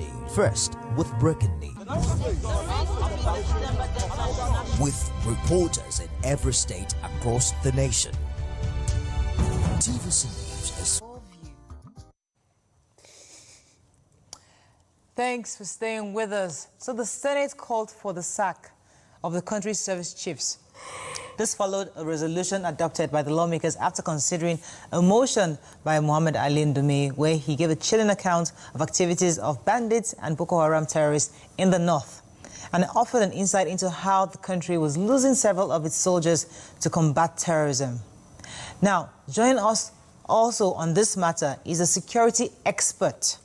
news. First, with breaking news. With reporters in every state across the nation. TVC News is... Thanks for staying with us. So the Senate called for the sack of the country's service chiefs. This followed a resolution adopted by the lawmakers after considering a motion by Muhammad Ali Ndume where he gave a chilling account of activities of bandits and Boko Haram terrorists in the north and offered an insight into how the country was losing several of its soldiers to combat terrorism. Now, joining us also on this matter is a security expert,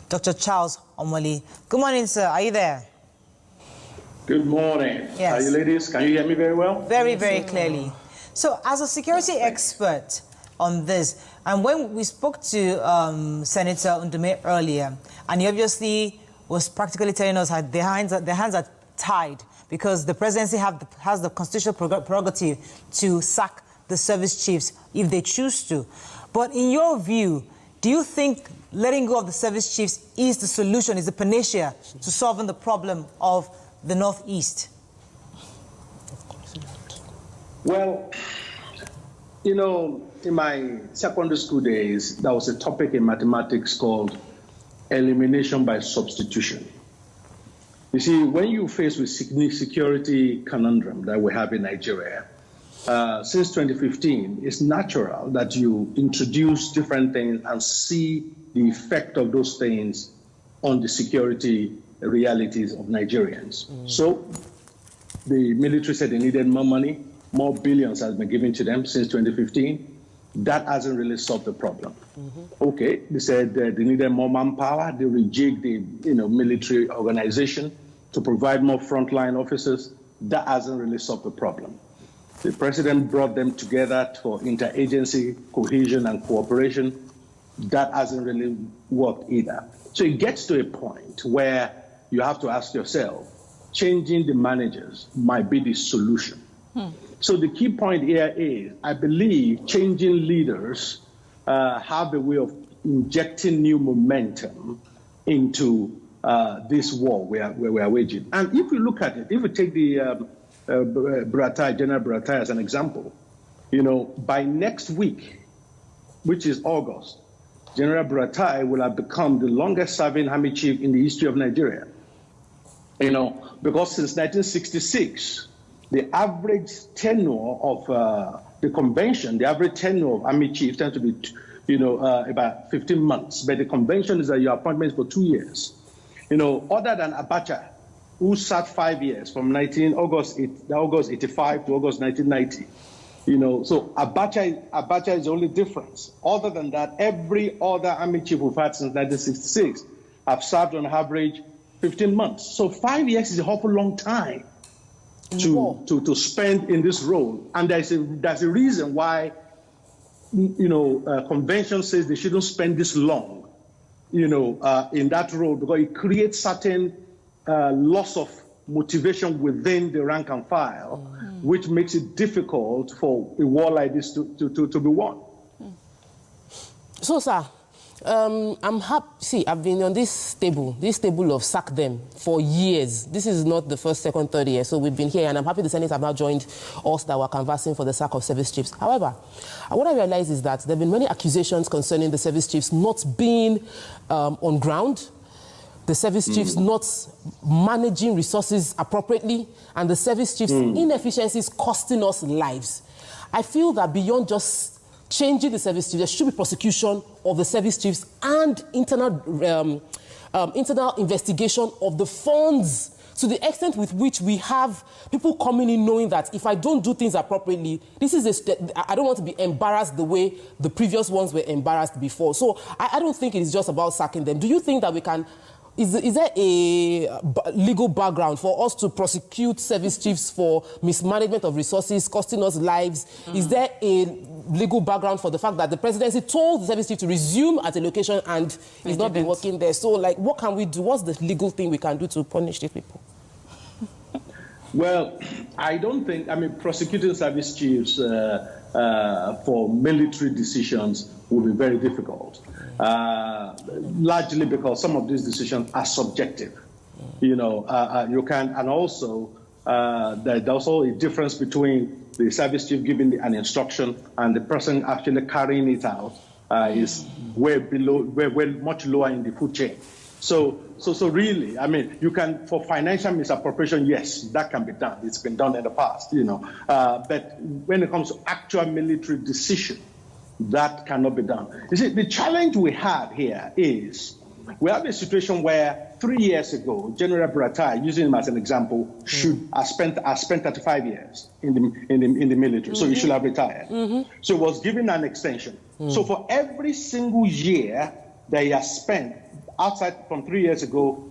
Dr. Charles Omole. Good morning, sir. Are you there? Good morning. Yes. Are you ladies? Can you hear me very well? Very, very clearly. So, as a security expert on this, and when we spoke to Senator Ndume earlier, and he obviously was practically telling us how their hands are tied because the presidency has the constitutional prerogative to sack the service chiefs if they choose to. But in your view, do you think letting go of the service chiefs is the solution, is the panacea to solving the problem of the Northeast? Well, you know, in my secondary school days, there was a topic in mathematics called elimination by substitution. You see, when you face with security conundrum that we have in Nigeria, since 2015, it's natural that you introduce different things and see the effect of those things on the security realities of Nigerians. So the military said they needed more money, more billions has been given to them since 2015. That hasn't really solved the problem. Okay, they said they needed more manpower. They rejigged the military organization to provide more frontline officers. That hasn't really solved the problem. The president brought them together for interagency cohesion and cooperation. That hasn't really worked either. So it gets to a point where you have to ask yourself, changing the managers might be the solution. So the key point here is, I believe changing leaders have a way of injecting new momentum into this war we are waging. And if you look at it, if you take the General Buratai as an example, by next week, which is August, General Buratai will have become the longest serving army chief in the history of Nigeria. Because since 1966, the average tenure of the convention, the average tenure of army chiefs tends to be, about 15 months. But the convention is that your appointment is for 2 years. Other than Abacha, who sat 5 years from August 85 to August 1990. So Abacha is the only difference. Other than that, every other army chief we've had since 1966 have served on average 15 months. So 5 years is a awful long time to spend in this role. And there's a reason why, convention says they shouldn't spend this long, in that role, because it creates certain loss of motivation within the rank and file, which makes it difficult for a war like this to be won. So, sir, I'm happy. See, I've been on this table of sack them for years. This is not the first, second, third year. So we've been here, and I'm happy the Senate have now joined us that were canvassing for the sack of service chiefs. However, what I realize is that there have been many accusations concerning the service chiefs not being on ground, the service chiefs not managing resources appropriately, and the service chiefs' inefficiencies costing us lives. I feel that beyond just changing the service chiefs, there should be prosecution of the service chiefs and internal investigation of the funds, to the extent with which we have people coming in knowing that if I don't do things appropriately, I don't want to be embarrassed the way the previous ones were embarrassed before. So I don't think it is just about sacking them. Do you think that we can... Is there a legal background for us to prosecute service chiefs for mismanagement of resources, costing us lives? Is there a legal background for the fact that the presidency told the service chief to resume at a location and he's not been working there? So, what can we do? What's the legal thing we can do to punish these people? Well, I don't think, prosecuting service chiefs for military decisions will be very difficult. largely because some of these decisions are subjective. You can, and also there's also a difference between the service chief giving an instruction and the person actually carrying it out is way much lower in the food chain. So really, I mean, you can, for financial misappropriation, yes, that can be done. It's been done in the past, but when it comes to actual military decision, that cannot be done. You see, the challenge we have here is we have a situation where 3 years ago, General Buratai, using him as an example, should have spent 35 years in the military, so he should have retired. So he was given an extension. So for every single year that he has spent outside from 3 years ago,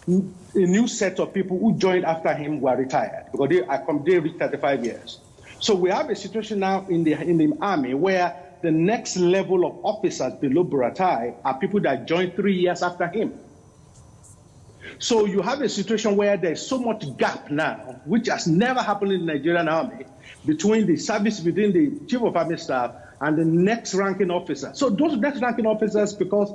a new set of people who joined after him were retired because they reached 35 years. So we have a situation now in the army where the next level of officers below Buratai are people that joined 3 years after him. So you have a situation where there's so much gap now, which has never happened in the Nigerian army, between the chief of army staff and the next ranking officer. So those next ranking officers, because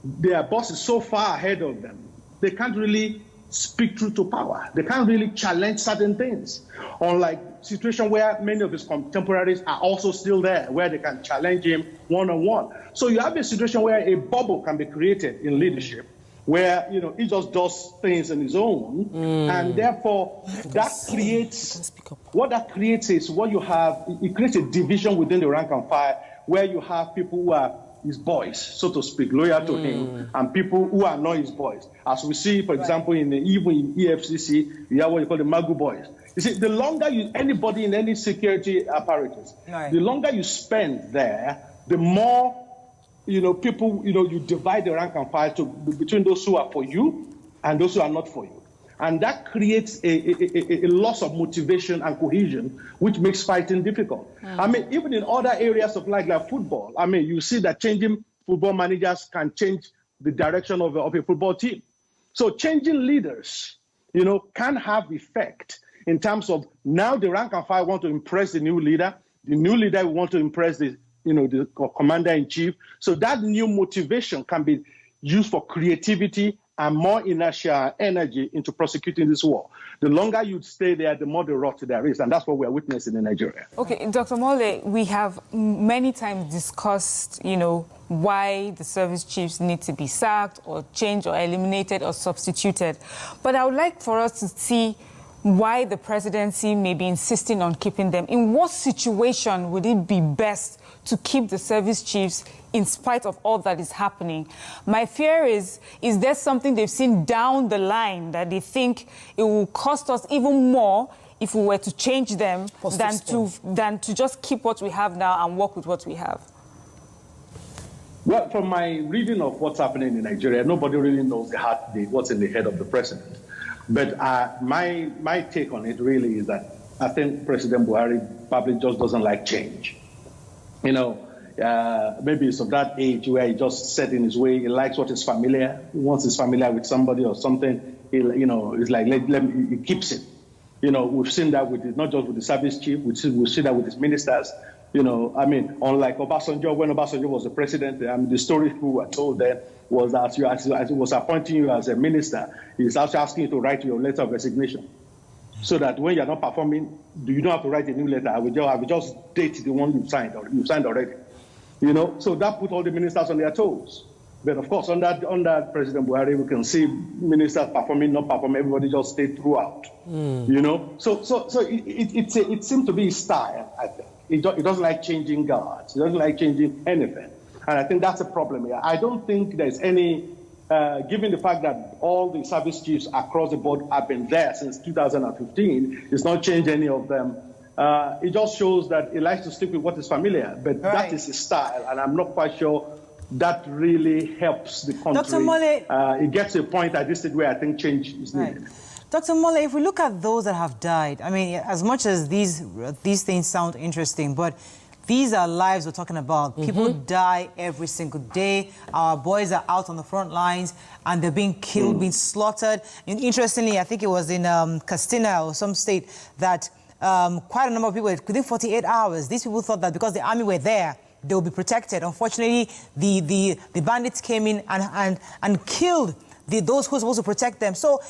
their boss is so far ahead of them, they can't really speak truth to power. They can't really challenge certain things. Unlike situation where many of his contemporaries are also still there, where they can challenge him one-on-one. So you have a situation where a bubble can be created in leadership, where he just does things on his own, and therefore that creates what that creates is what you have. It creates a division within the rank and file, where you have people who are his boys, so to speak, loyal to him, and people who are not his boys. As we see, for example, even in EFCC, you have what you call the Magu boys. You see, the longer anybody in any security apparatus, the longer you spend there, the more people, you divide the rank and file between those who are for you and those who are not for you. And that creates a loss of motivation and cohesion, which makes fighting difficult. I mean, even in other areas of like football, I mean, you see that changing football managers can change the direction of a football team. So changing leaders, can have effect in terms of now the rank and file want to impress the new leader will want to impress the commander-in-chief. So that new motivation can be used for creativity and more inertia energy into prosecuting this war. The longer you stay there, the more the rot there is, and that's what we're witnessing in Nigeria. Okay, Dr. Omole, we have many times discussed, why the service chiefs need to be sacked or changed or eliminated or substituted. But I would like for us to see why the presidency may be insisting on keeping them. In what situation would it be best to keep the service chiefs in spite of all that is happening? My fear is there something they've seen down the line that they think it will cost us even more if we were to change them than to just keep what we have now and work with what we have? Well, from my reading of what's happening in Nigeria, nobody really knows what's in the head of the president. But my take on it really is that I think President Buhari probably just doesn't like change. Maybe it's of that age where he just set in his way. He likes what is familiar. Once he's familiar with somebody or something, it's like he keeps it. We've seen that not just with the service chief. We've seen that with his ministers. I mean, unlike Obasanjo, when Obasanjo was the president, the story we were told then was that as he was appointing you as a minister, he's also asking you to write your letter of resignation, so that when you're not performing, you don't have to write a new letter. I will just date the one you've signed already. So that put all the ministers on their toes. But of course, under President Buhari, we can see ministers performing, not performing. Everybody just stayed throughout. So it seems to be his style. I think he doesn't like changing guards. He doesn't like changing anything, and I think that's a problem here. I don't think there's any. Given the fact that all the service chiefs across the board have been there since 2015, it's not changed any of them. It just shows that he likes to stick with what is familiar, but that is his style, and I'm not quite sure that really helps the country. Dr. Omole, it gets to a point at this stage where I think change is needed. Dr. Omole, if we look at those that have died, I mean, as much as these things sound interesting, but these are lives we're talking about. People die every single day. Our boys are out on the front lines and they're being killed, being slaughtered. And interestingly, I think it was in Castina or some state that quite a number of people, within 48 hours, these people thought that because the army were there, they will be protected. Unfortunately, the bandits came in and killed those who were supposed to protect them. So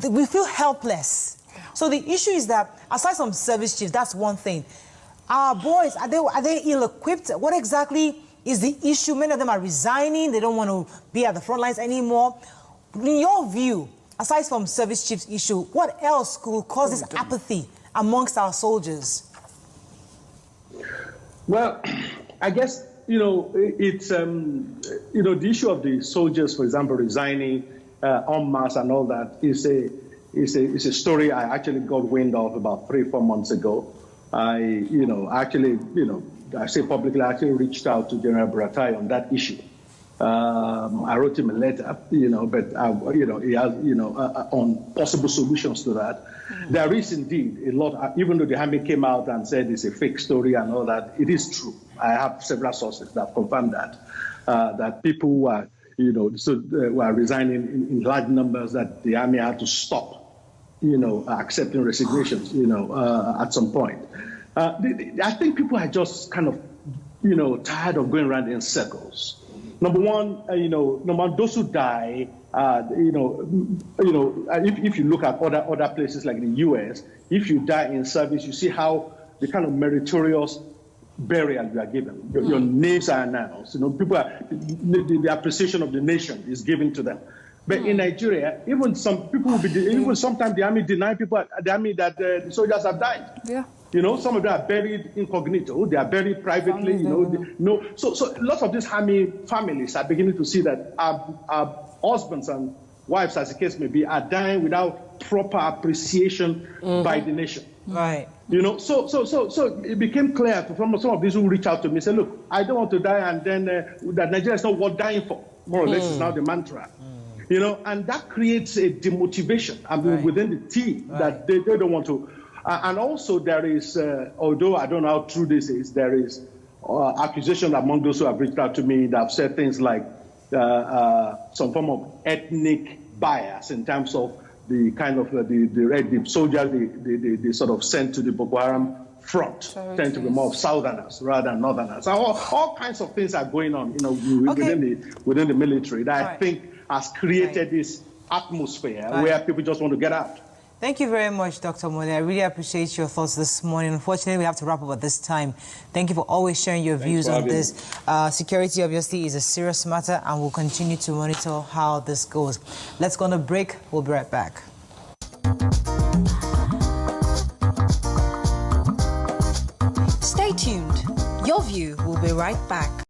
we feel helpless. So the issue is that, aside from service chiefs, that's one thing. Our boys, are they ill-equipped? What exactly is the issue? Many of them are resigning. They don't want to be at the front lines anymore. In your view, aside from service chiefs issue, what else could cause this apathy amongst our soldiers? Well, I guess, it's, the issue of the soldiers, for example, resigning en masse and all that is a story I actually got wind of about 3-4 months ago. I say publicly, I actually reached out to General Buratai on that issue. I wrote him a letter, but he has, on possible solutions to that. Mm-hmm. There is indeed a lot, even though the army came out and said it's a fake story and all that, it is true. I have several sources that confirm that people who are, were resigning in large numbers, that the army had to stop, accepting resignations, at some point. I think people are just kind of, tired of going around in circles. Number one, those who die, if you look at other places like the U.S., if you die in service, you see how the kind of meritorious burial you are given. Your names are announced. People are, the appreciation of the nation is given to them. But in Nigeria, even some people will be, even sometimes the army deny people, the army that the soldiers have died. Yeah. Some of them are buried incognito. They are buried privately. So lots of these army families are beginning to see that our husbands and wives, as the case may be, are dying without proper appreciation by the nation. Right. So it became clear to some of these who reach out to me, say, look, I don't want to die, and then that Nigeria is not worth dying for. More or less is now the mantra. And that creates a demotivation within the team that they don't want to. And also there is, although I don't know how true this is, there is accusation among those who have reached out to me that have said things like some form of ethnic bias in terms of the kind of the soldiers they sort of sent to the Boko Haram front tend to be more of southerners rather than northerners. All kinds of things are going on, within the military that I think has created this atmosphere where people just want to get out. Thank you very much, Dr. Omole. I really appreciate your thoughts this morning. Unfortunately, we have to wrap up at this time. Thank you for always sharing your views on this. Security, obviously, is a serious matter, and we'll continue to monitor how this goes. Let's go on a break. We'll be right back. Stay tuned. Your View will be right back.